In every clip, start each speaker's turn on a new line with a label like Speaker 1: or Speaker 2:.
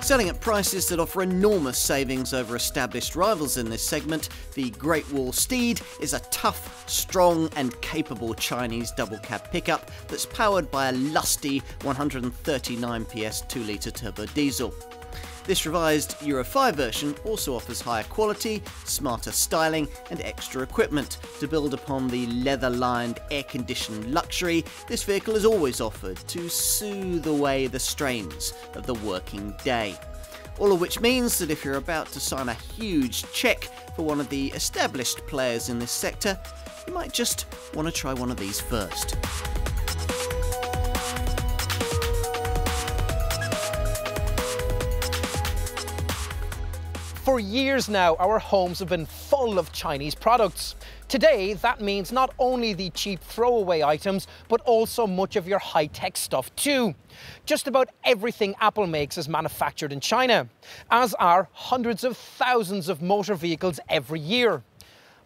Speaker 1: Selling at prices that offer enormous savings over established rivals in this segment, the GreatWallSteed is a tough, strong and capable Chinese double-cab pickup that's powered by a lusty 139 PS 2-litre turbo diesel. This revised Euro 5 version also offers higher quality, smarter styling and extra equipment. To build upon the leather-lined, air-conditioned luxury this vehicle has always offered to soothe away the strains of the working day. All of which means that if you're about to sign a huge cheque for one of the established players in this sector, you might just want to try one of these first.
Speaker 2: For years now, our homes have been full of Chinese products. Today, that means not only the cheap throwaway items, but also much of your high-tech stuff too. Just about everything Apple makes is manufactured in China, as are hundreds of thousands of motor vehicles every year.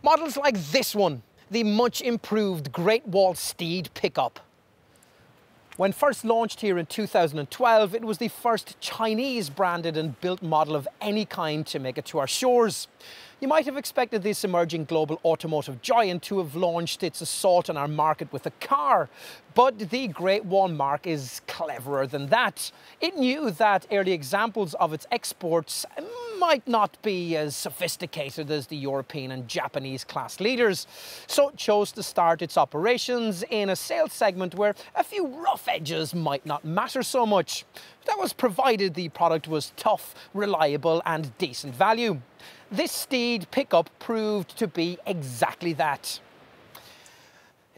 Speaker 2: Models like this one, the much improved GreatWallSteed pickup. When first launched here in 2012, it was the first Chinese branded and built model of any kind to make it to our shores. You might have expected this emerging global automotive giant to have launched its assault on our market with a car, but the Great Wall mark is cleverer than that. It knew that early examples of its exports might not be as sophisticated as the European and Japanese class leaders, so it chose to start its operations in a sales segment where a few rough edges might not matter so much. That was provided the product was tough, reliable and decent value. This Steed pickup proved to be exactly that.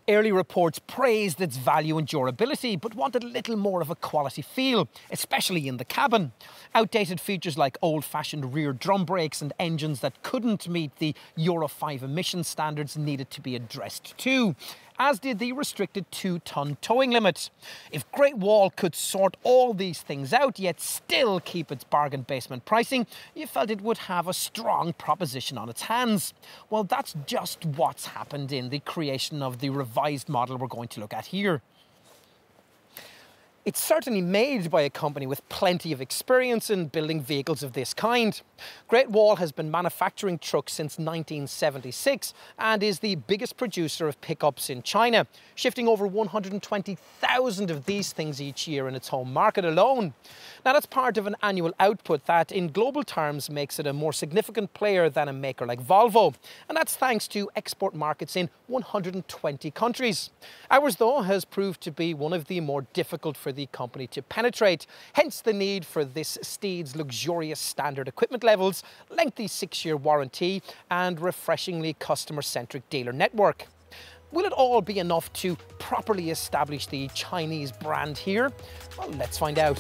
Speaker 2: Early reports praised its value and durability, but wanted a little more of a quality feel, especially in the cabin. Outdated features like old-fashioned rear drum brakes and engines that couldn't meet the Euro 5 emission standards needed to be addressed too, as did the restricted 2-ton towing limit. If Great Wall could sort all these things out, yet still keep its bargain basement pricing, you felt it would have a strong proposition on its hands. Well, that's just what's happened in the creation of the revised model we're going to look at here. It's certainly made by a company with plenty of experience in building vehicles of this kind. Great Wall has been manufacturing trucks since 1976 and is the biggest producer of pickups in China, shifting over 120,000 of these things each year in its home market alone. Now, that's part of an annual output that, in global terms, makes it a more significant player than a maker like Volvo, and that's thanks to export markets in 120 countries. Ours, though, has proved to be one of the more difficult for the company to penetrate, hence the need for this Steed's luxurious standard equipment levels, lengthy 6-year warranty and refreshingly customer-centric dealer network. Will it all be enough to properly establish the Chinese brand here? Well, let's find out.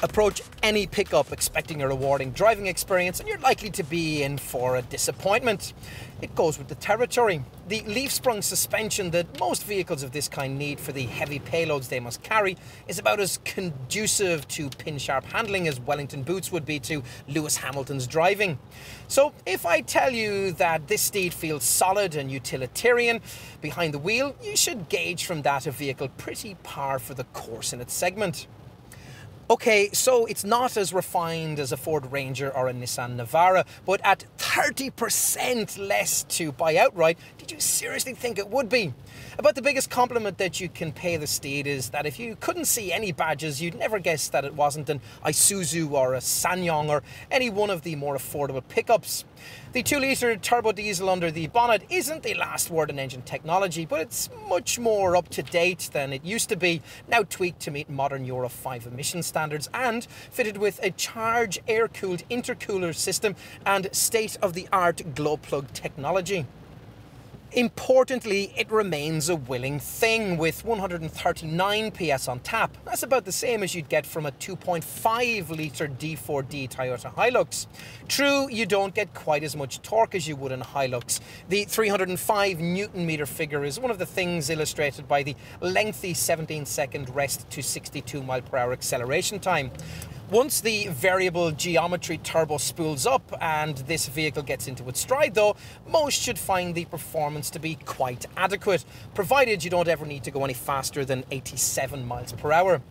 Speaker 2: Approach any pickup expecting a rewarding driving experience and you're likely to be in for a disappointment. It goes with the territory. The leaf-sprung suspension that most vehicles of this kind need for the heavy payloads they must carry is about as conducive to pin-sharp handling as Wellington boots would be to Lewis Hamilton's driving. So if I tell you that this Steed feels solid and utilitarian behind the wheel, you should gauge from that a vehicle pretty par for the course in its segment. Okay, so it's not as refined as a Ford Ranger or a Nissan Navara, but at 30% less to buy outright, did you seriously think it would be? About the biggest compliment that you can pay the Steed is that if you couldn't see any badges, you'd never guess that it wasn't an Isuzu or a Sanyong or any one of the more affordable pickups. The 2-litre turbo diesel under the bonnet isn't the last word in engine technology, but it's much more up to date than it used to be, now tweaked to meet modern Euro 5 emission standards and fitted with a charge air-cooled intercooler system and state-of-the-art glow plug technology. Importantly, it remains a willing thing with 139 PS on tap. That's about the same as you'd get from a 2.5-litre D4D Toyota Hilux. True, you don't get quite as much torque as you would in a Hilux. The 305 Newton-meter figure is one of the things illustrated by the lengthy 17-second rest to 62 mile per hour acceleration time. Once the variable geometry turbo spools up and this vehicle gets into its stride though, most should find the performance to be quite adequate, provided you don't ever need to go any faster than 87 miles per hour.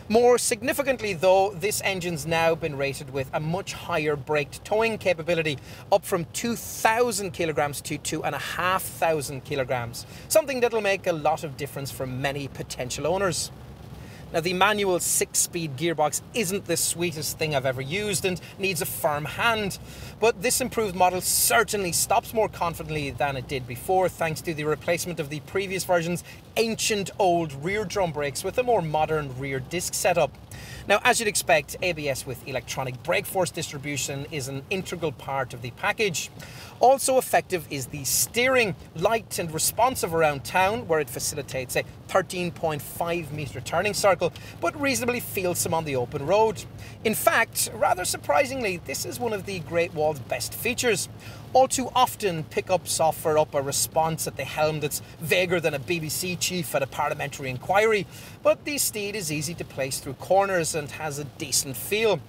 Speaker 2: More significantly though, this engine's now been rated with a much higher braked towing capability, up from 2,000 kilograms to 2,500 kilograms, something that'll make a lot of difference for many potential owners. Now, the manual 6-speed gearbox isn't the sweetest thing I've ever used and needs a firm hand, but this improved model certainly stops more confidently than it did before, thanks to the replacement of the previous version's ancient old rear drum brakes with a more modern rear disc setup. Now, as you'd expect, ABS with electronic brake force distribution is an integral part of the package. Also effective is the steering, light and responsive around town, where it facilitates a 13.5 metre turning circle, but reasonably feelsome on the open road. In fact, rather surprisingly, this is one of the Great Wall's best features. All too often, pickups offer up a response at the helm that's vaguer than a BBC chief at a parliamentary inquiry, but the Steed is easy to place through corners and has a decent feel,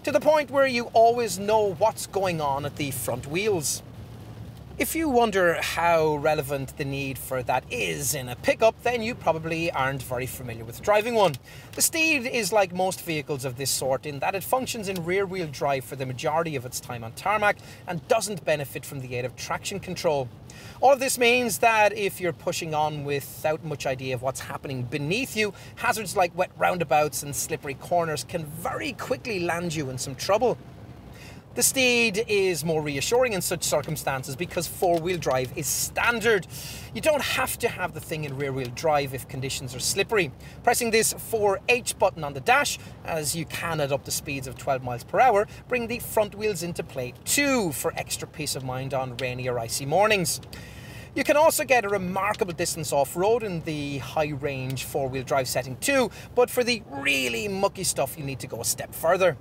Speaker 2: to the point where you always know what's going on at the front wheels. If you wonder how relevant the need for that is in a pickup, then you probably aren't very familiar with driving one. The Steed is like most vehicles of this sort in that it functions in rear-wheel drive for the majority of its time on tarmac and doesn't benefit from the aid of traction control. All of this means that if you're pushing on without much idea of what's happening beneath you, hazards like wet roundabouts and slippery corners can very quickly land you in some trouble. The Steed is more reassuring in such circumstances because four-wheel drive is standard. You don't have to have the thing in rear-wheel drive if conditions are slippery. Pressing this 4H button on the dash, as you can at up to speeds of 12 miles per hour, bring the front wheels into play too for extra peace of mind on rainy or icy mornings. You can also get a remarkable distance off-road in the high-range four-wheel drive setting too, but for the really mucky stuff you need to go a step further.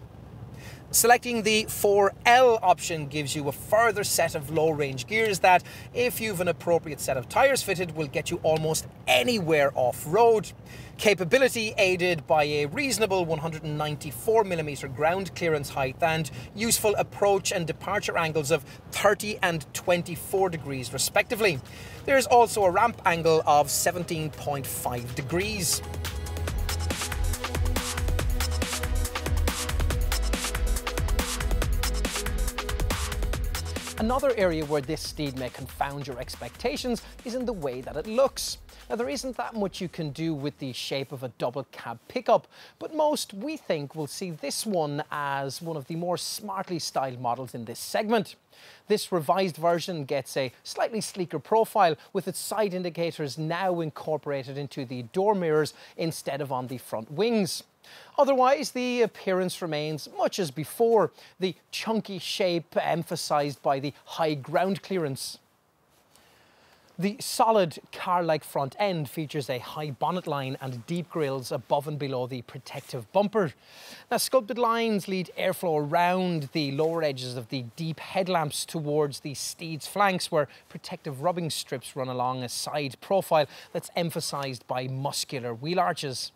Speaker 2: Selecting the 4L option gives you a further set of low-range gears that, if you've an appropriate set of tyres fitted, will get you almost anywhere off-road. Capability aided by a reasonable 194mm ground clearance height and useful approach and departure angles of 30 and 24 degrees respectively. There's also a ramp angle of 17.5 degrees. Another area where this Steed may confound your expectations is in the way that it looks. Now, there isn't that much you can do with the shape of a double cab pickup, but most, we think, will see this one as one of the more smartly styled models in this segment. This revised version gets a slightly sleeker profile, with its side indicators now incorporated into the door mirrors instead of on the front wings. Otherwise, the appearance remains much as before, the chunky shape emphasised by the high ground clearance. The solid car-like front end features a high bonnet line and deep grilles above and below the protective bumper. Now, sculpted lines lead airflow around the lower edges of the deep headlamps towards the Steed's flanks, where protective rubbing strips run along a side profile that's emphasised by muscular wheel arches.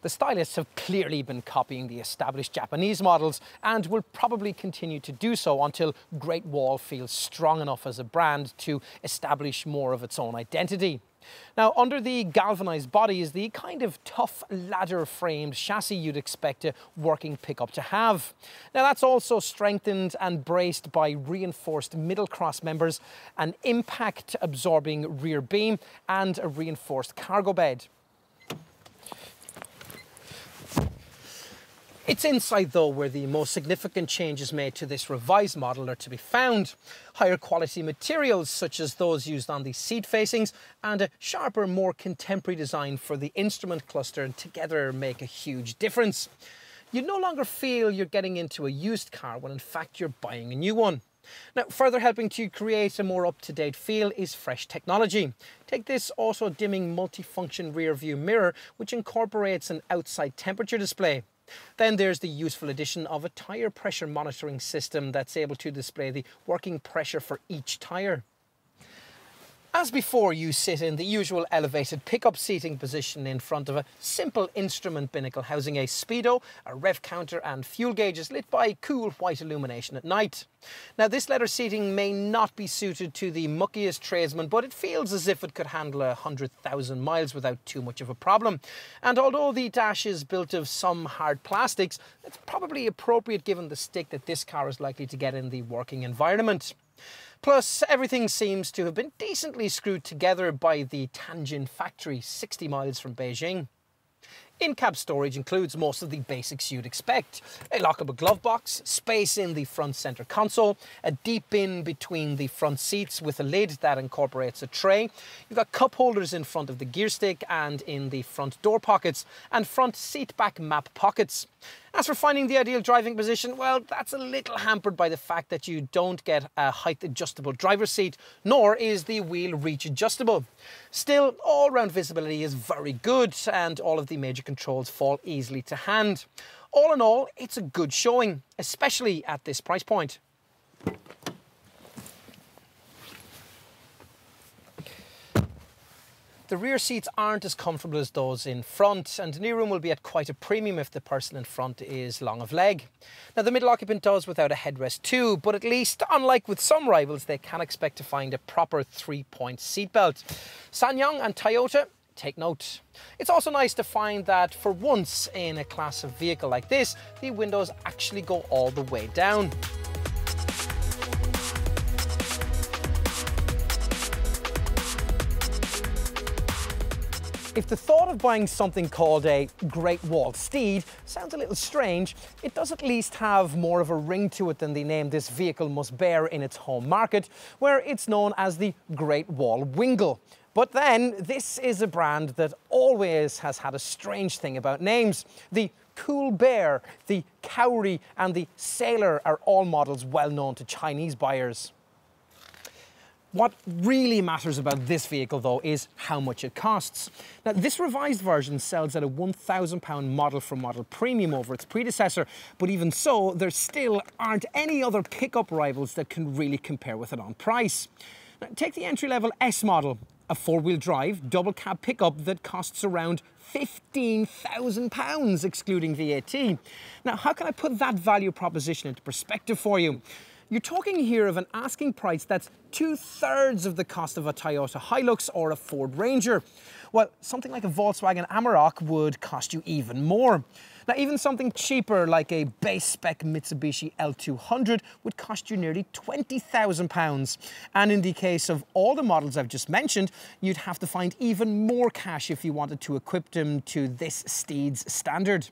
Speaker 2: The stylists have clearly been copying the established Japanese models and will probably continue to do so until Great Wall feels strong enough as a brand to establish more of its own identity. Now, under the galvanised body is the kind of tough ladder-framed chassis you'd expect a working pickup to have. Now, that's also strengthened and braced by reinforced middle cross members, an impact-absorbing rear beam and a reinforced cargo bed. It's inside, though, where the most significant changes made to this revised model are to be found. Higher quality materials, such as those used on the seat facings, and a sharper, more contemporary design for the instrument cluster together make a huge difference. You no longer feel you're getting into a used car when in fact you're buying a new one. Now, further helping to create a more up-to-date feel is fresh technology. Take this auto-dimming multifunction rear view mirror, which incorporates an outside temperature display. Then there's the useful addition of a tyre pressure monitoring system that's able to display the working pressure for each tyre. As before, you sit in the usual elevated pickup seating position in front of a simple instrument binnacle housing a speedo, a rev counter and fuel gauges lit by cool white illumination at night. Now, this leather seating may not be suited to the muckiest tradesman, but it feels as if it could handle 100,000 miles without too much of a problem. And although the dash is built of some hard plastics, it's probably appropriate given the stick that this car is likely to get in the working environment. Plus, everything seems to have been decently screwed together by the Tianjin factory 60 miles from Beijing. In-cab storage includes most of the basics you'd expect. A lockable glove box, space in the front centre console, a deep bin between the front seats with a lid that incorporates a tray. You've got cup holders in front of the gear stick and in the front door pockets, and front seat back map pockets. As for finding the ideal driving position, well, that's a little hampered by the fact that you don't get a height adjustable driver's seat, nor is the wheel reach adjustable. Still, all-round visibility is very good and all of the major controls fall easily to hand. All in all, it's a good showing, especially at this price point. The rear seats aren't as comfortable as those in front, and knee-room will be at quite a premium if the person in front is long of leg. Now, the middle occupant does without a headrest too, but at least, unlike with some rivals, they can expect to find a proper 3-point seatbelt. SsangYong and Toyota, take note. It's also nice to find that for once in a class of vehicle like this, the windows actually go all the way down. If the thought of buying something called a GreatWallSteed sounds a little strange, it does at least have more of a ring to it than the name this vehicle must bear in its home market, where it's known as the Great Wall Wingle. But then, this is a brand that always has had a strange thing about names. The Cool Bear, the Cowrie and the Sailor are all models well known to Chinese buyers. What really matters about this vehicle, though, is how much it costs. Now, this revised version sells at a £1,000 model-for-model premium over its predecessor, but even so, there still aren't any other pickup rivals that can really compare with it on price. Now, take the entry-level S model, a four-wheel drive, double-cab pickup that costs around £15,000, excluding VAT. Now, how can I put that value proposition into perspective for you? You're talking here of an asking price that's 2/3 of the cost of a Toyota Hilux or a Ford Ranger. Well, something like a Volkswagen Amarok would cost you even more. Now, even something cheaper like a base spec Mitsubishi L200 would cost you nearly £20,000. And in the case of all the models I've just mentioned, you'd have to find even more cash if you wanted to equip them to this Steed's standard.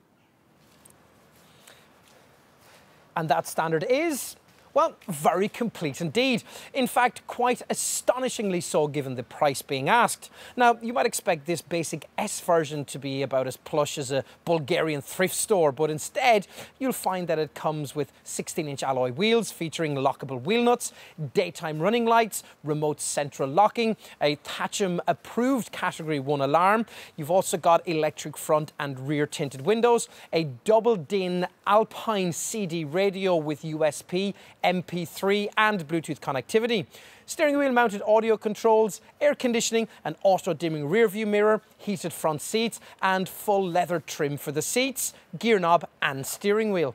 Speaker 2: And that standard is, well, very complete indeed. In fact, quite astonishingly so given the price being asked. Now, you might expect this basic S version to be about as plush as a Bulgarian thrift store, but instead, you'll find that it comes with 16-inch alloy wheels featuring lockable wheel nuts, daytime running lights, remote central locking, a Thatcham approved Category 1 alarm. You've also got electric front and rear tinted windows, a double DIN Alpine CD radio with USB, MP3 and Bluetooth connectivity, steering wheel mounted audio controls, air conditioning, an auto dimming rear view mirror, heated front seats and full leather trim for the seats, gear knob and steering wheel.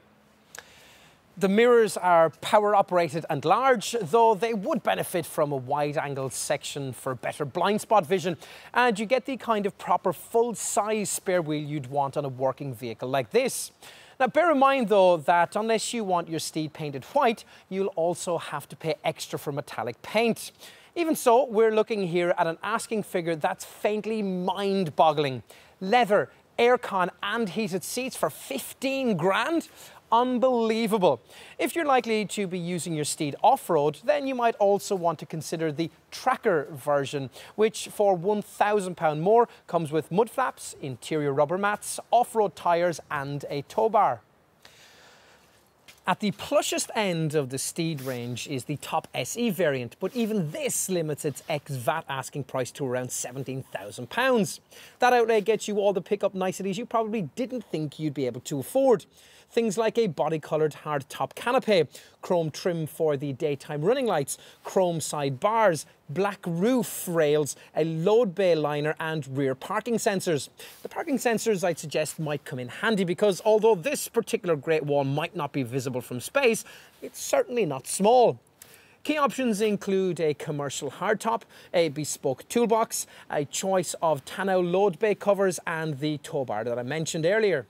Speaker 2: The mirrors are power operated and large, though they would benefit from a wide angle section for better blind spot vision, and you get the kind of proper full size spare wheel you'd want on a working vehicle like this. Now, bear in mind, though, that unless you want your Steed painted white, you'll also have to pay extra for metallic paint. Even so, we're looking here at an asking figure that's faintly mind-boggling. Leather, aircon and heated seats for 15 grand? Unbelievable. If you're likely to be using your Steed off-road, then you might also want to consider the Tracker version, which for £1,000 more comes with mud flaps, interior rubber mats, off-road tyres and a tow bar. At the plushest end of the Steed range is the top SE variant, but even this limits its ex-VAT asking price to around £17,000. That outlay gets you all the pickup niceties you probably didn't think you'd be able to afford. things like a body-coloured hard-top canopy, chrome trim for the daytime running lights, chrome side bars, black roof rails, a load bay liner and rear parking sensors. The parking sensors, I'd suggest, might come in handy because although this particular Great Wall might not be visible from space, it's certainly not small. Key options include a commercial hardtop, a bespoke toolbox, a choice of tonneau load bay covers and the tow bar that I mentioned earlier.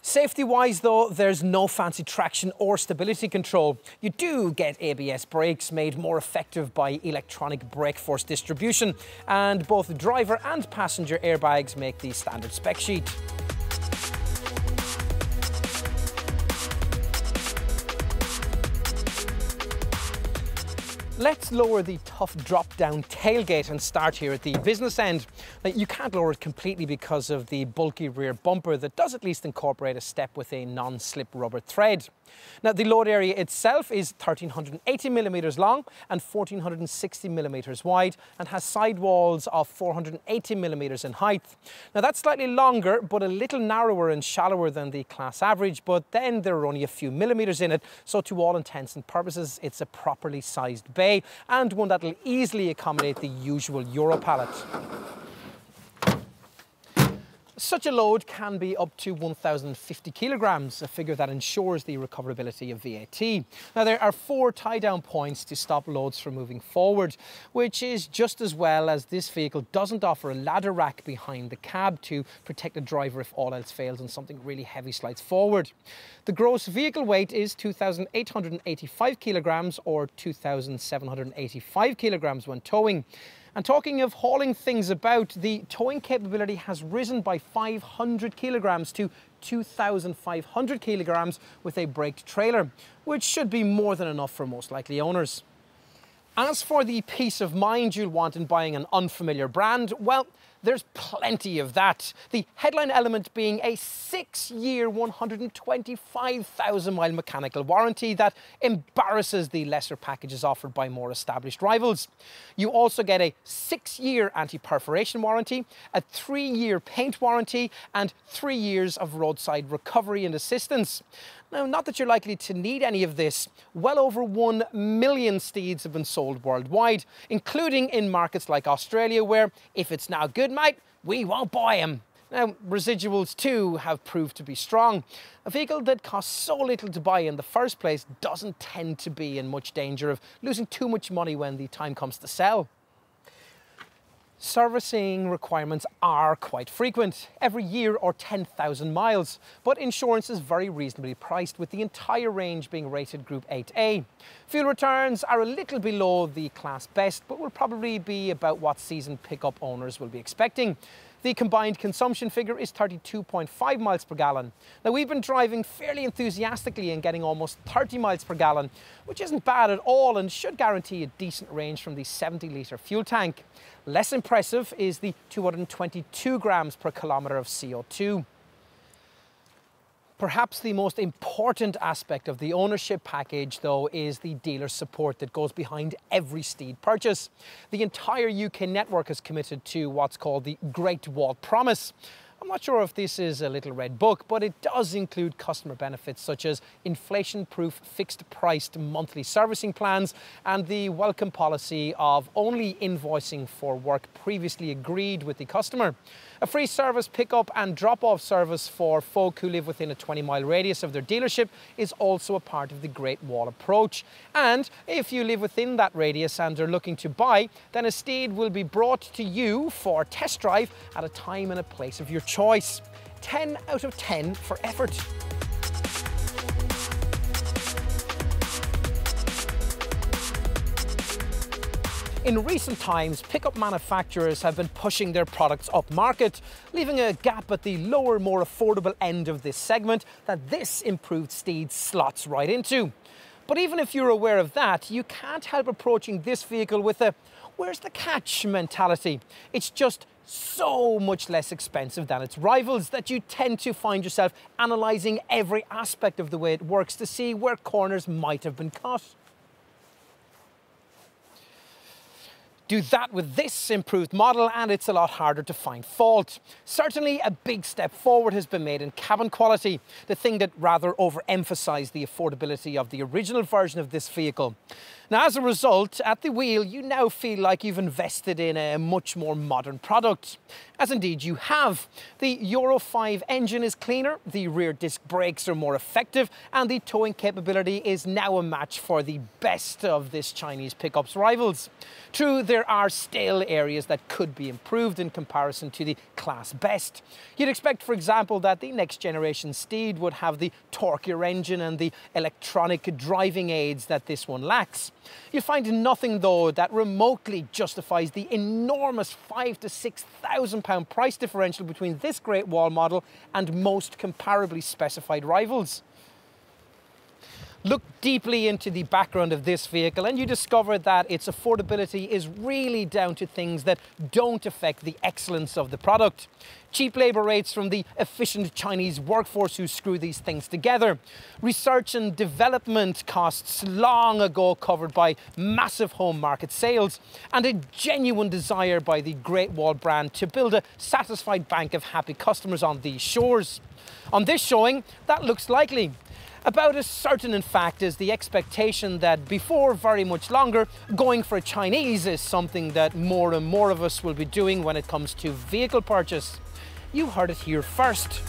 Speaker 2: Safety-wise though, there's no fancy traction or stability control. You do get ABS brakes made more effective by electronic brake force distribution, and both driver and passenger airbags make the standard spec sheet. Let's lower the tough drop-down tailgate and start here at the business end. Now, you can't lower it completely because of the bulky rear bumper that does at least incorporate a step with a non-slip rubber thread. Now, the load area itself is 1380mm long and 1460mm wide and has sidewalls of 480mm in height. Now, that's slightly longer but a little narrower and shallower than the class average, but then there are only a few millimeters in it, so to all intents and purposes it's a properly sized bay and one that will easily accommodate the usual Euro pallet. Such a load can be up to 1,050 kilograms, a figure that ensures the recoverability of VAT. Now, there are 4 tie-down points to stop loads from moving forward, which is just as well as this vehicle doesn't offer a ladder rack behind the cab to protect the driver if all else fails and something really heavy slides forward. The gross vehicle weight is 2,885 kilograms or 2,785 kilograms when towing. And talking of hauling things about, the towing capability has risen by 500 kilograms to 2,500 kilograms with a braked trailer, which should be more than enough for most likely owners. As for the peace of mind you'll want in buying an unfamiliar brand, well, there's plenty of that. The headline element being a 6-year, 125,000 mile mechanical warranty that embarrasses the lesser packages offered by more established rivals. You also get a 6-year anti-perforation warranty, a 3-year paint warranty, and 3 years of roadside recovery and assistance. Now, not that you're likely to need any of this, well over 1 million Steeds have been sold worldwide, including in markets like Australia, where if it's now good, mate, we won't buy them. Now, residuals too have proved to be strong. A vehicle that costs so little to buy in the first place doesn't tend to be in much danger of losing too much money when the time comes to sell. Servicing requirements are quite frequent, every year or 10,000 miles, but insurance is very reasonably priced, with the entire range being rated Group 8A. Fuel returns are a little below the class best, but will probably be about what seasoned pickup owners will be expecting. The combined consumption figure is 32.5 miles per gallon. Now, we've been driving fairly enthusiastically and getting almost 30 miles per gallon, which isn't bad at all and should guarantee a decent range from the 70-litre fuel tank. Less impressive is the 222 grams per kilometre of CO2. Perhaps the most important aspect of the ownership package, though, is the dealer support that goes behind every Steed purchase. The entire UK network is committed to what's called the Great Wall Promise. I'm not sure if this is a little red book, but it does include customer benefits such as inflation-proof fixed-priced monthly servicing plans and the welcome policy of only invoicing for work previously agreed with the customer. A free service pick-up and drop-off service for folk who live within a 20-mile radius of their dealership is also a part of the Great Wall approach. And if you live within that radius and are looking to buy, then a Steed will be brought to you for test drive at a time and a place of your choice. 10 out of 10 for effort. In recent times, pickup manufacturers have been pushing their products up market, leaving a gap at the lower, more affordable end of this segment that this improved Steed slots right into. But even if you're aware of that, you can't help approaching this vehicle with a "where's the catch" mentality. It's just so much less expensive than its rivals that you tend to find yourself analysing every aspect of the way it works to see where corners might have been cut. Do that with this improved model and it's a lot harder to find fault. Certainly a big step forward has been made in cabin quality, the thing that rather overemphasised the affordability of the original version of this vehicle. Now, as a result, at the wheel, you now feel like you've invested in a much more modern product. As indeed you have. The Euro 5 engine is cleaner, the rear disc brakes are more effective, and the towing capability is now a match for the best of this Chinese pickup's rivals. True, there are still areas that could be improved in comparison to the class best. You'd expect, for example, that the next generation Steed would have the torquier engine and the electronic driving aids that this one lacks. You'll find nothing, though, that remotely justifies the enormous £5,000 to £6,000 price differential between this Great Wall model and most comparably specified rivals. Look deeply into the background of this vehicle and you discover that its affordability is really down to things that don't affect the excellence of the product. Cheap labour rates from the efficient Chinese workforce who screw these things together. Research and development costs long ago covered by massive home market sales. And a genuine desire by the Great Wall brand to build a satisfied bank of happy customers on these shores. On this showing, that looks likely. About as certain, in fact, as the expectation that before very much longer, going for a Chinese is something that more and more of us will be doing when it comes to vehicle purchase. You heard it here first.